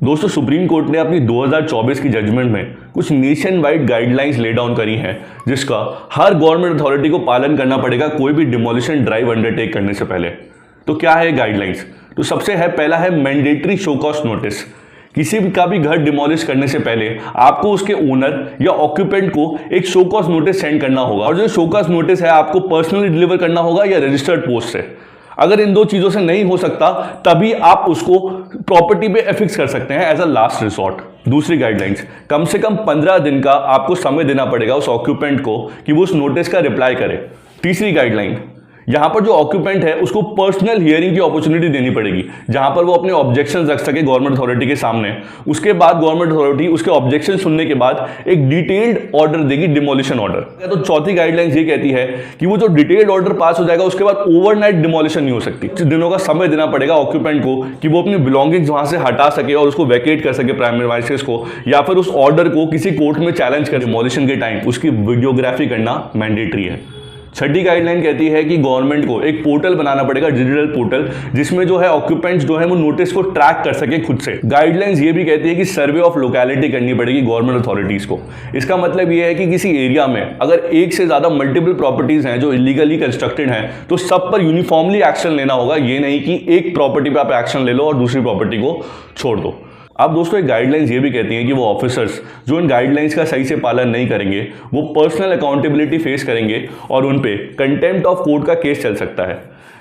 दोस्तों, supreme court ने अपनी 2024 की जजमेंट में कुछ nation wide guidelines lay down करी हैं, जिसका हर गवर्नमेंट अथॉरिटी को पालन करना पड़ेगा कोई भी डिमोलिशन ड्राइव अंडरटेक करने से पहले। तो क्या है गाइडलाइंस? तो सबसे पहला है मैंडेटरी शो कॉज नोटिस। किसी भी का भी घर डिमोलिश करने से पहले आपको उसके ओनर या ऑक्यूपेंट को एक शो कॉज नोटिस सेंड करना होगा, और जो शो कॉज नोटिस है आपको पर्सनली डिलीवर करना होगा या रजिस्टर्ड पोस्ट से। अगर इन दो चीजों से नहीं हो सकता तभी आप उसको प्रॉपर्टी पे एफिक्स कर सकते हैं एज अ लास्ट रिसॉर्ट। दूसरी गाइडलाइंस, कम से कम 15 दिन का आपको समय देना पड़ेगा उस ऑक्यूपेंट को कि वो उस नोटिस का रिप्लाई करे। तीसरी गाइडलाइन, यहां पर जो ऑक्यूपेंट है उसको पर्सनल हियरिंग की अपॉर्चुनिटी देनी पड़ेगी, जहां पर वो अपने ऑब्जेक्शंस रख सके गवर्नमेंट अथॉरिटी के सामने। उसके बाद गवर्नमेंट अथॉरिटी उसके ऑब्जेक्शन सुनने के बाद एक डिटेल्ड ऑर्डर देगी, डिमोलिशन ऑर्डर। तो चौथी गाइडलाइंस ये कहती है कि वो जो डिटेल्ड ऑर्डर पास हो जाएगा उसके बाद ओवरनाइट डिमोलिशन नहीं हो सकती। कुछ दिनों का समय देना पड़ेगा ऑक्यूपेंट को कि वो अपनी बिलोंगिंग्स वहां से हटा सके और उसको वैकेट कर सके प्राइमरी माइसेस को, या फिर उस ऑर्डर को किसी कोर्ट में चैलेंज कर। डिमोलिशन के टाइम उसकी वीडियोग्राफी करना मैंडेटरी है। छठी गाइडलाइन कहती है कि गवर्नमेंट को एक पोर्टल बनाना पड़ेगा, डिजिटल पोर्टल, जिसमें जो है ऑक्यूपेंट्स जो है वो नोटिस को ट्रैक कर सके खुद से। गाइडलाइंस ये भी कहती है कि सर्वे ऑफ लोकेलिटी करनी पड़ेगी गवर्नमेंट अथॉरिटीज को। इसका मतलब ये है कि किसी एरिया में अगर एक से ज्यादा मल्टीपल प्रॉपर्टीज हैं जो इलीगली कंस्ट्रक्टेड हैं, तो सब पर यूनिफॉर्मली एक्शन लेना होगा। ये नहीं कि एक प्रॉपर्टी पर आप एक्शन ले लो और दूसरी प्रॉपर्टी को छोड़ दो। अब दोस्तों, एक गाइडलाइंस ये भी कहती हैं कि वो ऑफिसर्स जो इन गाइडलाइंस का सही से पालन नहीं करेंगे वो पर्सनल अकाउंटेबिलिटी फेस करेंगे और उन पे कंटेम्प्ट ऑफ कोर्ट का केस चल सकता है।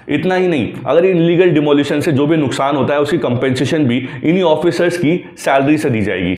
इतना ही नहीं, अगर इलीगल डिमोलिशन से जो भी नुकसान होता है उसकी कंपेंसेशन भी इन्हीं ऑफिसर्स की सैलरी से दी जाएगी।